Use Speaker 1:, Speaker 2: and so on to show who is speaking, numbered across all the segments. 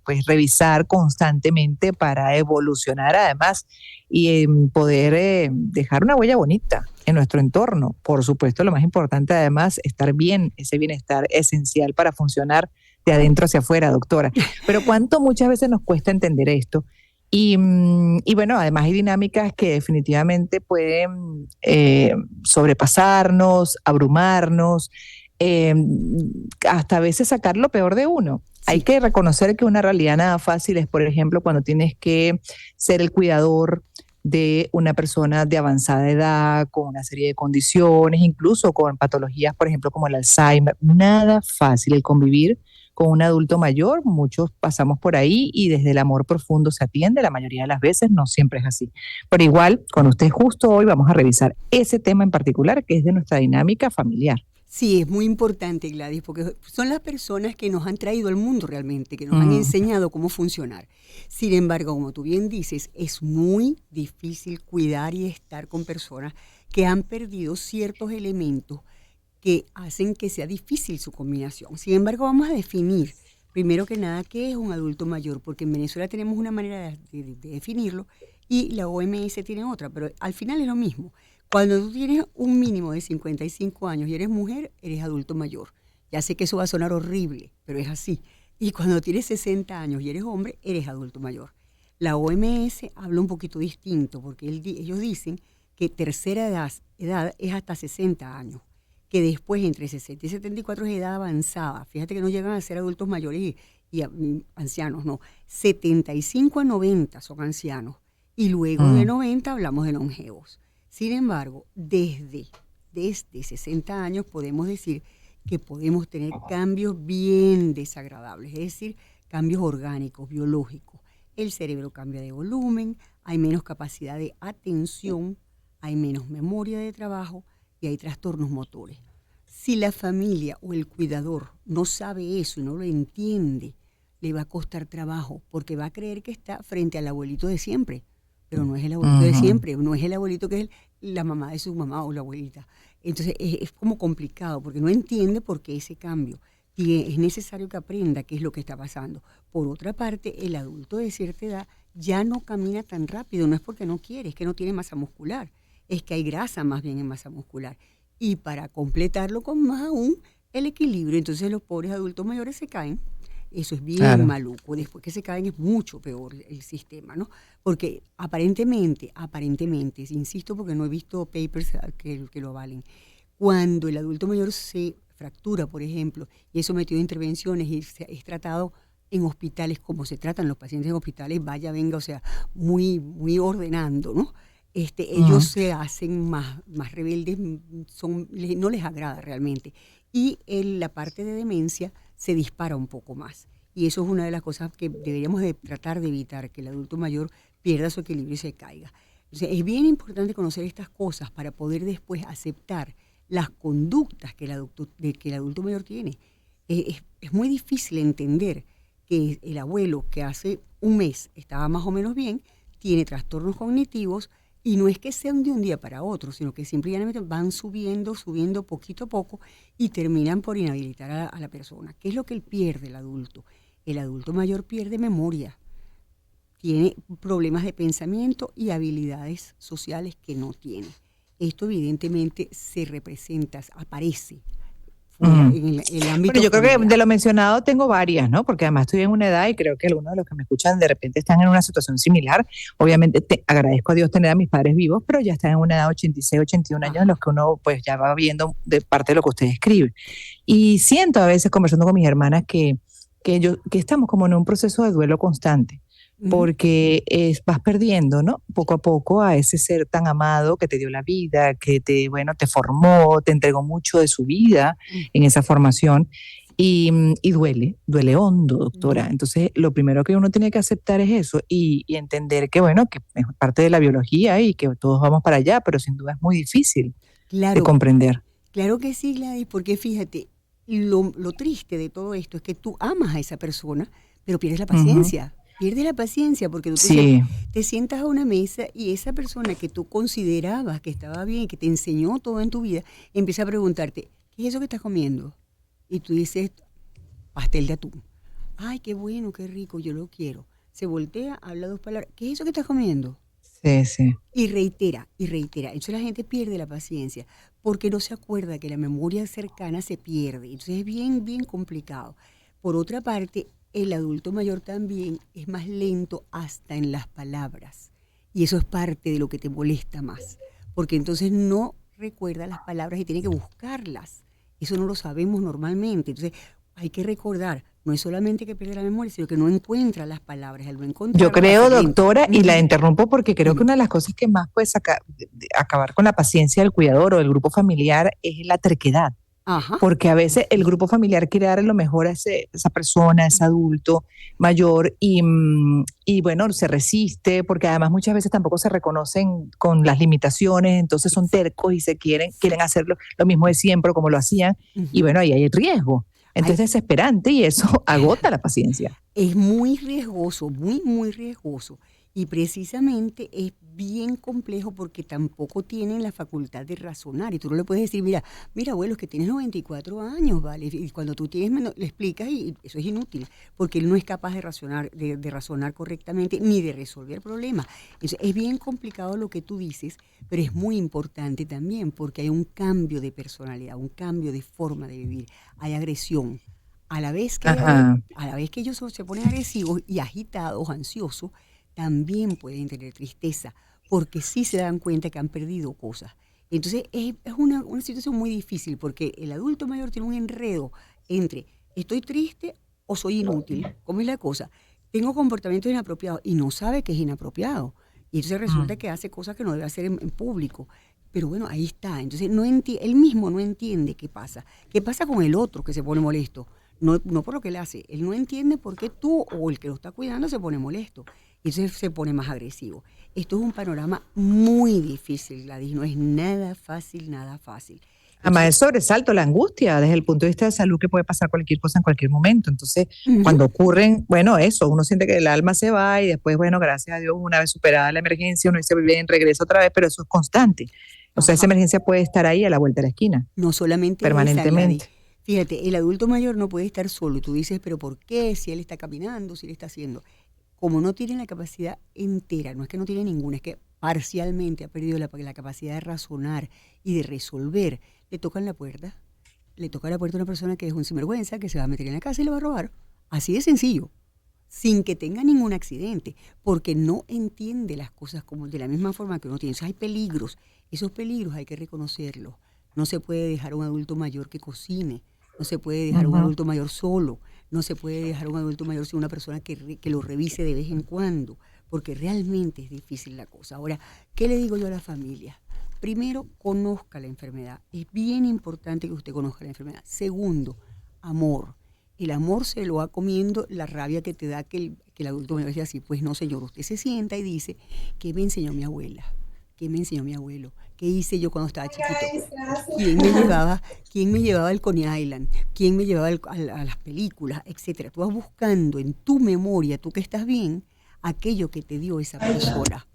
Speaker 1: pues revisar constantemente para evolucionar además y poder dejar una huella bonita en nuestro entorno. Por supuesto, lo más importante además, estar bien, ese bienestar esencial para funcionar de adentro hacia afuera, doctora. Pero cuánto muchas veces nos cuesta entender esto. Y bueno, además hay dinámicas que definitivamente pueden sobrepasarnos, abrumarnos, eh, hasta a veces sacar lo peor de uno. Hay
Speaker 2: Sí.
Speaker 1: que reconocer que una realidad nada fácil es, por ejemplo, cuando tienes que ser el cuidador de una persona de avanzada edad, con una serie de condiciones, incluso con patologías, por ejemplo, como el Alzheimer. Nada fácil el convivir con un adulto mayor, muchos pasamos por ahí y desde el amor profundo se atiende, la mayoría de las veces no siempre es así. Pero igual, con usted justo hoy vamos a revisar ese tema en particular que es de nuestra dinámica familiar.
Speaker 2: Sí, es muy importante, Gladys, porque son las personas que nos han traído al mundo realmente, que nos han
Speaker 1: Mm,
Speaker 2: enseñado cómo funcionar. Sin embargo, como tú bien dices, es muy difícil cuidar y estar con personas que han perdido ciertos elementos que hacen que sea difícil su combinación. Sin embargo, vamos a definir, primero que nada, qué es un adulto mayor, porque en Venezuela tenemos una manera de definirlo y la OMS tiene otra, pero al final es lo mismo. Cuando tú tienes un mínimo de 55 años y eres mujer, eres adulto mayor. Ya sé que eso va a sonar horrible, pero es así. Y cuando tienes 60 años y eres hombre, eres adulto mayor. La OMS habla un poquito distinto, porque ellos dicen que tercera edad es hasta 60 años, que después entre 60 y 74 es edad avanzada. Fíjate que no llegan a ser adultos mayores y ancianos, no. 75 a 90 son ancianos y luego de
Speaker 1: mm.
Speaker 2: 90 hablamos de longevos. Sin embargo, desde 60 años podemos decir que podemos tener cambios bien desagradables, es decir, cambios orgánicos, biológicos. El cerebro cambia de volumen, hay menos capacidad de atención, hay menos memoria de trabajo y hay trastornos motores. Si la familia o el cuidador no sabe eso y no lo entiende, le va a costar trabajo porque va a creer que está frente al abuelito de siempre, pero no es el abuelito de
Speaker 1: Ujú.
Speaker 2: siempre, no es el abuelito que es la mamá de su mamá o la abuelita. Entonces es como complicado porque no entiende por qué ese cambio. Y es necesario que aprenda qué es lo que está pasando. Por otra parte, el adulto de cierta edad ya no camina tan rápido, no es porque no quiere, es que no tiene masa muscular, es que hay grasa más bien en masa muscular. Y para completarlo con más aún, el equilibrio. Entonces los pobres adultos mayores se caen. Eso es bien
Speaker 1: Claro.
Speaker 2: maluco. Después que se caen es mucho peor el sistema, ¿no? Porque aparentemente, insisto porque no he visto papers que lo avalen, cuando el adulto mayor se fractura, por ejemplo, y es sometido a intervenciones y es tratado en hospitales como se tratan los pacientes en hospitales, vaya, venga, o sea, muy ordenando, ¿no? Ellos
Speaker 1: Mm.
Speaker 2: se hacen más rebeldes, no les agrada realmente. Y en la parte de demencia se dispara un poco más. Y eso es una de las cosas que deberíamos de tratar de evitar, que el adulto mayor pierda su equilibrio y se caiga. O sea, es bien importante conocer estas cosas para poder después aceptar las conductas que el adulto mayor tiene. Es muy difícil entender que el abuelo que hace un mes estaba más o menos bien, tiene trastornos cognitivos y no es que sean de un día para otro, sino que simplemente van subiendo poquito a poco y terminan por inhabilitar a la persona. ¿Qué es lo que él pierde, el adulto? El adulto mayor pierde memoria, tiene problemas de pensamiento y habilidades sociales que no tiene. Esto evidentemente se representa, aparece fuera
Speaker 1: Mm.
Speaker 2: en el
Speaker 1: Bueno,
Speaker 2: ámbito
Speaker 1: yo creo que de
Speaker 2: familiar.
Speaker 1: lo mencionado tengo varias, ¿no? Porque además estoy en una edad y creo que algunos de los que me escuchan de repente están en una situación similar. Obviamente agradezco a Dios tener a mis padres vivos, pero ya están en una edad 86, 81 años en los
Speaker 2: Ajá.
Speaker 1: que uno pues ya va viendo de parte de lo que usted escribe. Y siento a veces conversando con mis hermanas que estamos como en un proceso de duelo constante,
Speaker 2: Ujú.
Speaker 1: porque vas perdiendo, ¿no? Poco a poco a ese ser tan amado que te dio la vida, que te, bueno, te formó, te entregó mucho de su vida
Speaker 2: Mm.
Speaker 1: en esa formación. Y duele hondo, doctora.
Speaker 2: Duele.
Speaker 1: Entonces, lo primero que uno tiene que aceptar es eso y entender que, bueno, que es parte de la biología y que todos vamos para allá, pero sin duda es muy difícil de
Speaker 2: Claro,
Speaker 1: comprender.
Speaker 2: claro que sí, Gladys, porque fíjate, lo triste de todo esto es que tú amas a esa persona, pero pierdes la
Speaker 1: Ujú.
Speaker 2: paciencia. Pierdes la paciencia porque tú
Speaker 1: Sí.
Speaker 2: te sientas a una mesa y esa persona que tú considerabas que estaba bien, que te enseñó todo en tu vida, empieza a preguntarte, ¿qué es eso que estás comiendo? Y tú dices, pastel de atún. ay, qué bueno, qué rico, yo lo quiero. Se voltea, habla dos palabras, ¿qué es eso que estás comiendo?
Speaker 1: Sí, sí.
Speaker 2: Y reitera, y reitera. Entonces la gente pierde la paciencia porque no se acuerda que la memoria cercana se pierde. Entonces es bien, bien complicado. Por otra parte, el adulto mayor también es más lento hasta en las palabras. Y eso es parte de lo que te molesta más. Porque entonces no recuerda las palabras y tiene que buscarlas. Eso no lo sabemos normalmente. Entonces hay que recordar, no es solamente que pierde la memoria, sino que no encuentra las palabras. Al no
Speaker 1: Yo
Speaker 2: encontrarlas va a
Speaker 1: creo,
Speaker 2: ser lento.
Speaker 1: doctora, y la
Speaker 2: Ujú.
Speaker 1: interrumpo porque creo que
Speaker 2: Dime.
Speaker 1: una de las cosas que más puede acabar con la paciencia del cuidador o del grupo familiar es la terquedad.
Speaker 2: Ajá.
Speaker 1: Porque a veces el grupo familiar quiere darle lo mejor a esa persona, a ese adulto mayor, y bueno, se resiste, porque además muchas veces tampoco se reconocen con las limitaciones, entonces son
Speaker 2: Exacto.
Speaker 1: tercos y quieren hacer lo mismo de siempre, como lo hacían, y
Speaker 2: Ujú.
Speaker 1: bueno, ahí hay riesgo.
Speaker 2: Ay,
Speaker 1: Entonces es desesperante y eso agota la paciencia.
Speaker 2: es muy riesgoso, muy, muy riesgoso. Y precisamente es bien complejo porque tampoco tienen la facultad de razonar. Y tú no le puedes decir, mira, abuelo, es que tienes 94 años, ¿vale? Y cuando tú tienes menos, le explicas y eso es inútil, porque él no es capaz de razonar, de razonar correctamente ni de resolver problemas. Entonces, es bien complicado lo que tú dices, pero es muy importante también porque hay un cambio de personalidad, un cambio de forma de vivir. Hay agresión. A la vez que
Speaker 1: Ajá.
Speaker 2: a la vez que ellos se ponen agresivos y agitados, ansiosos, también pueden tener tristeza, porque sí se dan cuenta que han perdido cosas. Entonces es una situación muy difícil, porque el adulto mayor tiene un enredo entre estoy triste o soy inútil. ¿Cómo es la cosa? Tengo comportamientos inapropiados y no sabe que es inapropiado. Y entonces resulta
Speaker 1: Mm.
Speaker 2: que hace cosas que no debe hacer en público. Pero bueno, ahí está. Entonces no él mismo no entiende qué pasa. ¿Qué pasa con el otro que se pone molesto? No, no por lo que él hace. Él no entiende por qué tú o el que lo está cuidando se pone molesto. Y entonces se pone más agresivo. Esto es un panorama muy difícil, Gladys. No es nada fácil, nada fácil.
Speaker 1: Además,
Speaker 2: Entonces,
Speaker 1: el sobresalto, la angustia, desde el punto de vista de salud, que puede pasar cualquier cosa en cualquier momento. Entonces,
Speaker 2: ujú,
Speaker 1: cuando ocurren, bueno, eso, uno siente que el alma se va y después, bueno, gracias a Dios, una vez superada la emergencia, uno dice, bien, regresa otra vez, pero eso es constante. O sea, esa
Speaker 2: ajá.
Speaker 1: emergencia puede estar ahí a la vuelta de la esquina,
Speaker 2: No solamente esa, Gladys.
Speaker 1: permanentemente.
Speaker 2: Fíjate, el adulto mayor no puede estar solo. Y tú dices, pero ¿por qué? Si él está caminando, si él está haciendo. Como no tiene la capacidad entera, no es que no tiene ninguna, es que parcialmente ha perdido la capacidad de razonar y de resolver, le tocan la puerta. Le toca la puerta a una persona que es un sinvergüenza, que se va a meter en la casa y le va a robar. Así de sencillo, sin que tenga ningún accidente, porque no entiende las cosas como de la misma forma que uno tiene. Entonces hay peligros, esos peligros hay que reconocerlos. No se puede dejar a un adulto mayor que cocine, no se puede dejar a un
Speaker 1: Ujú.
Speaker 2: adulto mayor solo, no se puede dejar a un adulto mayor sin una persona que lo revise de vez en cuando, porque realmente es difícil la cosa. Ahora, ¿qué le digo yo a la familia? Primero, conozca la enfermedad. Es bien importante que usted conozca la enfermedad. Segundo, amor. El amor se lo va comiendo la rabia que te da que el adulto mayor dice así. Pues no, señor, usted se sienta y dice, ¿qué me enseñó mi abuela? ¿Qué me enseñó mi abuelo? ¿Qué hice yo cuando estaba chiquito? ¿Quién me llevaba, quién me llevaba al Coney Island? ¿Quién me llevaba a las películas? Etcétera. Tú vas buscando en tu memoria, tú que estás bien, aquello que te dio esa persona.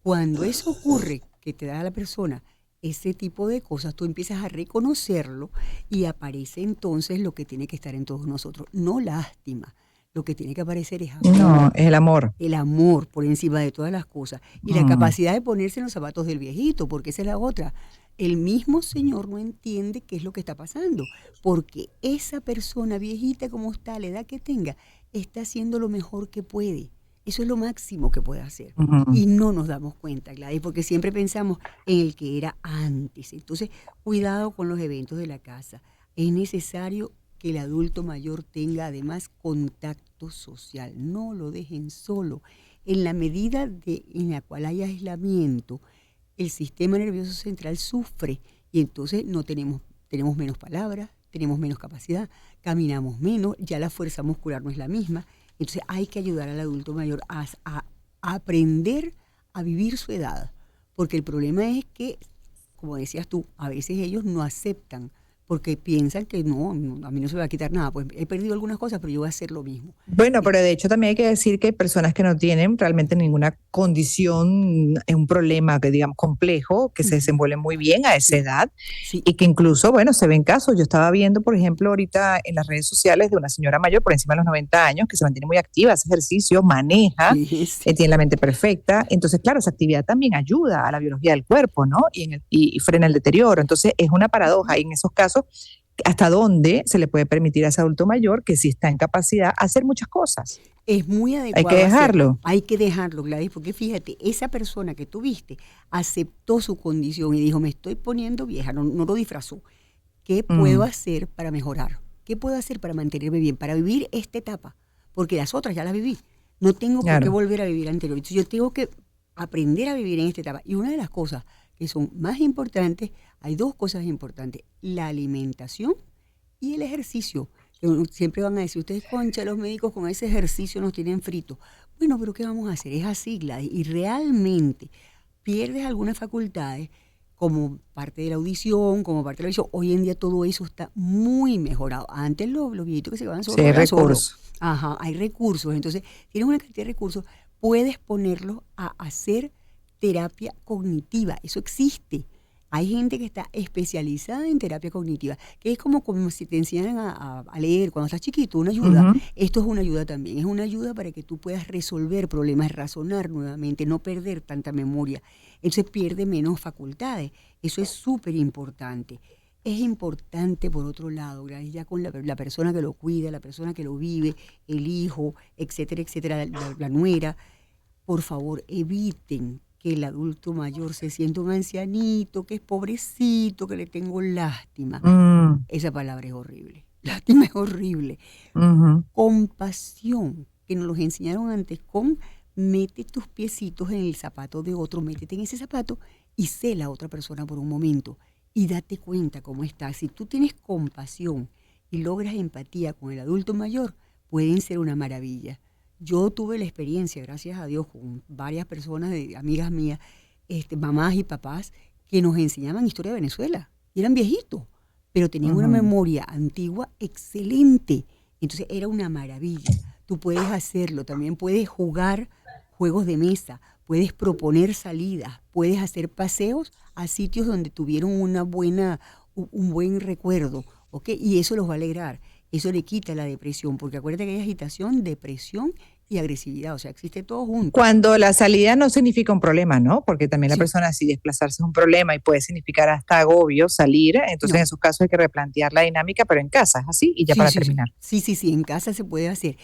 Speaker 2: Cuando eso ocurre, que te da a la persona ese tipo de cosas, tú empiezas a reconocerlo y aparece entonces lo que tiene que estar en todos nosotros. No lástima. Lo que tiene que aparecer es
Speaker 1: No,
Speaker 2: amor.
Speaker 1: es el amor.
Speaker 2: El amor por encima de todas las cosas. Y la
Speaker 1: Mm.
Speaker 2: capacidad de ponerse en los zapatos del viejito, porque esa es la otra. El mismo señor no entiende qué es lo que está pasando, porque esa persona viejita como está, la edad que tenga, está haciendo lo mejor que puede. Eso es lo máximo que puede hacer.
Speaker 1: Ujú.
Speaker 2: Y no nos damos cuenta, Gladys, porque siempre pensamos en el que era antes. Entonces, cuidado con los eventos de la casa. Es necesario que el adulto mayor tenga además contacto social. No lo dejen solo. En la medida en la cual haya aislamiento, el sistema nervioso central sufre y entonces no tenemos menos palabras, tenemos menos capacidad, caminamos menos, ya la fuerza muscular no es la misma. Entonces hay que ayudar al adulto mayor a aprender a vivir su edad, porque el problema es que, como decías tú, a veces ellos no aceptan porque piensan que no, a mí no se me va a quitar nada. Pues he perdido algunas cosas, pero yo voy a hacer lo mismo.
Speaker 1: Bueno, pero de hecho también hay que decir que hay personas que no tienen realmente ninguna condición, un problema que digamos complejo, que se
Speaker 2: Ujú.
Speaker 1: desenvuelven muy bien a esa
Speaker 2: Sí,
Speaker 1: edad
Speaker 2: sí.
Speaker 1: y que incluso, bueno, se ven casos. Yo estaba viendo, por ejemplo, ahorita en las redes sociales de una señora mayor por encima de los 90 años que se mantiene muy activa, hace ejercicio, maneja,
Speaker 2: Sí, sí.
Speaker 1: tiene la mente perfecta. Entonces, claro, esa actividad también ayuda a la biología del cuerpo, ¿no? Y frena el deterioro. Entonces, es una paradoja y en esos casos hasta dónde se le puede permitir a ese adulto mayor que sí está en capacidad a hacer muchas cosas.
Speaker 2: Es muy
Speaker 1: Hay que
Speaker 2: adecuado hacerlo.
Speaker 1: dejarlo.
Speaker 2: Hay que dejarlo, Gladys, porque fíjate, esa persona que tuviste aceptó su condición y dijo, me estoy poniendo vieja, no lo disfrazó. ¿Qué puedo
Speaker 1: Mm,
Speaker 2: hacer para mejorar? ¿Qué puedo hacer para mantenerme bien, para vivir esta etapa? Porque las otras ya las viví. No tengo por qué
Speaker 1: claro.
Speaker 2: volver a vivir anterior. Entonces yo tengo que aprender a vivir en esta etapa. Y una de las cosas que son más importantes, hay dos cosas importantes, la alimentación y el ejercicio. Que siempre van a decir, ustedes, concha, los médicos con ese ejercicio nos tienen fritos. Bueno, pero ¿qué vamos a hacer? Es así, Gladys. Y realmente pierdes algunas facultades como parte de la audición, como parte de la visión. Hoy en día todo eso está muy mejorado. Antes los viejitos que se quedaban
Speaker 1: Sí,
Speaker 2: sordos
Speaker 1: hay
Speaker 2: eran sordos.
Speaker 1: recursos.
Speaker 2: Ajá, hay recursos. Entonces, tienes una cantidad de recursos, puedes ponerlos a hacer terapia cognitiva. Eso existe. Hay gente que está especializada en terapia cognitiva, que es como si te enseñaran a leer cuando estás chiquito, una ayuda.
Speaker 1: Ujú.
Speaker 2: Esto es una ayuda también, es una ayuda para que tú puedas resolver problemas, razonar nuevamente, no perder tanta memoria. Entonces pierde menos facultades. Eso es súper importante. Es importante, por otro lado, Gladys, ya con la persona que lo cuida, la persona que lo vive, el hijo, etcétera, la nuera, por favor, eviten que el adulto mayor se sienta un ancianito, que es pobrecito, que le tengo lástima.
Speaker 1: Mm,
Speaker 2: Esa palabra es horrible. Lástima es horrible.
Speaker 1: ujú.
Speaker 2: Compasión, que nos los enseñaron antes con mete tus piecitos en el zapato de otro, métete en ese zapato y sé la otra persona por un momento y date cuenta cómo está. Si tú tienes compasión y logras empatía con el adulto mayor, pueden ser una maravilla. Yo tuve la experiencia, gracias a Dios, con varias personas, amigas mías, mamás y papás, que nos enseñaban historia de Venezuela. Y eran viejitos, pero tenían una
Speaker 1: Ujú.
Speaker 2: memoria antigua excelente. Entonces era una maravilla. Tú puedes hacerlo, también puedes jugar juegos de mesa, puedes proponer salidas, puedes hacer paseos a sitios donde tuvieron un buen recuerdo, ¿ok? Y eso los va a alegrar, eso le quita la depresión, porque acuérdate que hay agitación, depresión y agresividad, o sea, existe todo junto.
Speaker 1: Cuando la salida no significa un problema, ¿no? Porque también la
Speaker 2: Sí,
Speaker 1: persona, si desplazarse es un problema y puede significar hasta agobio salir, entonces en
Speaker 2: no,
Speaker 1: esos casos hay que replantear la dinámica, pero en casa, es así, y ya
Speaker 2: sí,
Speaker 1: para
Speaker 2: sí, sí.
Speaker 1: terminar.
Speaker 2: Sí, en casa se puede hacer.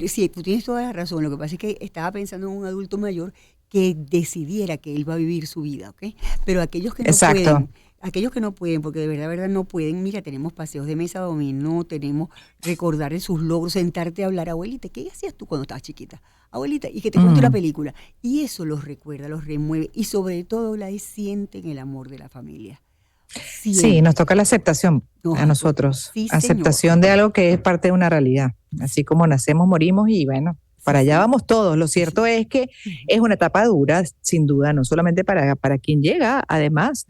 Speaker 2: Sí, tú tienes toda la razón. Lo que pasa es que estaba pensando en un adulto mayor que decidiera que él va a vivir su vida, ¿ok? Pero
Speaker 1: Exacto.
Speaker 2: aquellos que no pueden, porque de verdad no pueden, mira, tenemos paseos de mesa dominó, tenemos recordar de sus logros, sentarte a hablar, abuelita, ¿qué hacías tú cuando estabas chiquita? Abuelita, y que te cuente una
Speaker 1: Mm.
Speaker 2: película. Y eso los recuerda, los remueve, y sobre todo, la sienten el amor de la familia.
Speaker 1: Sí, nos
Speaker 2: Sienten.
Speaker 1: toca la aceptación a
Speaker 2: Nos toca.
Speaker 1: nosotros,
Speaker 2: Sí, señor.
Speaker 1: aceptación de algo que es parte de una realidad. Así como nacemos, morimos y bueno,
Speaker 2: Sí,
Speaker 1: para allá
Speaker 2: señor.
Speaker 1: vamos todos. Lo
Speaker 2: Sí,
Speaker 1: cierto
Speaker 2: señor.
Speaker 1: es que
Speaker 2: Ujú.
Speaker 1: es una etapa dura, sin duda, no solamente para quien llega, además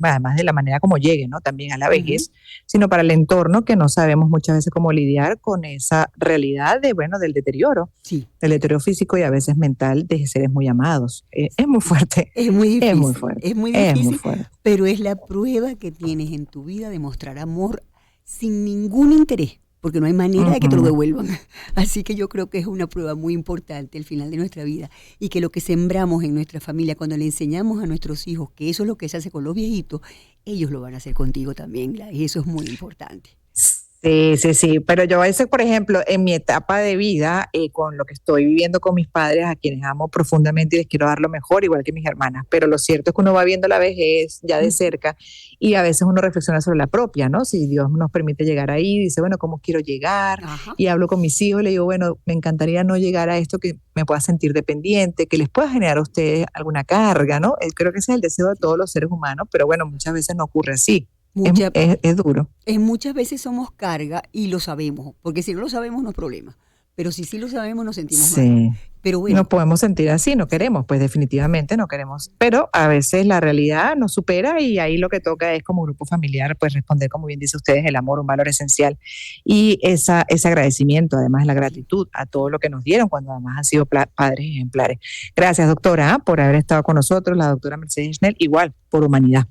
Speaker 1: además de la manera como llegue, ¿no? También a la
Speaker 2: Ujú.
Speaker 1: vejez, sino para el entorno que no sabemos muchas veces cómo lidiar con esa realidad de, bueno,
Speaker 2: Sí,
Speaker 1: del deterioro físico y a veces mental de seres muy amados. Es muy fuerte,
Speaker 2: es muy
Speaker 1: es muy
Speaker 2: difícil,
Speaker 1: fuerte.
Speaker 2: pero es la prueba que tienes en tu vida de mostrar amor sin ningún interés, porque no hay manera de que te lo
Speaker 1: Ujú.
Speaker 2: devuelvan. Así que yo creo que es una prueba muy importante al final de nuestra vida y que lo que sembramos en nuestra familia, cuando le enseñamos a nuestros hijos que eso es lo que se hace con los viejitos, ellos lo van a hacer contigo también, Gladys, y eso es muy importante.
Speaker 1: Sí, sí, sí, pero yo a veces, por ejemplo, en mi etapa de vida, con lo que estoy viviendo con mis padres, a quienes amo profundamente y les quiero dar lo mejor, igual que mis hermanas, pero lo cierto es que uno va viendo la vejez ya de
Speaker 2: Ujú.
Speaker 1: cerca y a veces uno reflexiona sobre la propia, ¿no? Si Dios nos permite llegar ahí, dice, bueno, ¿cómo quiero llegar?
Speaker 2: Ajá.
Speaker 1: Y hablo con mis hijos y le digo, bueno, me encantaría no llegar a esto que me pueda sentir dependiente, que les pueda generar a ustedes alguna carga, ¿no? Creo que ese es el deseo de todos los seres humanos, pero bueno, muchas veces no ocurre así.
Speaker 2: Mucha,
Speaker 1: Es duro.
Speaker 2: muchas veces somos carga y lo sabemos, porque si no lo sabemos no es problema, pero si sí lo sabemos nos sentimos mal.
Speaker 1: Sí.
Speaker 2: Pero bueno,
Speaker 1: Nos podemos sentir así, no queremos, pues definitivamente no queremos, pero a veces la realidad nos supera y ahí lo que toca es como grupo familiar, pues responder, como bien dice ustedes, el amor, un valor esencial y ese agradecimiento, además la gratitud a todo lo que nos dieron cuando además han sido padres ejemplares. Gracias, doctora, por haber estado con nosotros, la doctora Mercedes Schnell, igual, por humanidad.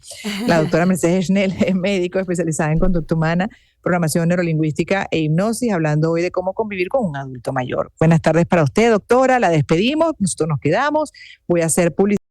Speaker 1: La doctora Mercedes Schnell es médico especializada en conducta humana, programación neurolingüística e hipnosis, hablando hoy de cómo convivir con un adulto mayor. Buenas tardes para usted, doctora. La despedimos, nosotros nos quedamos. Voy a hacer publicidad.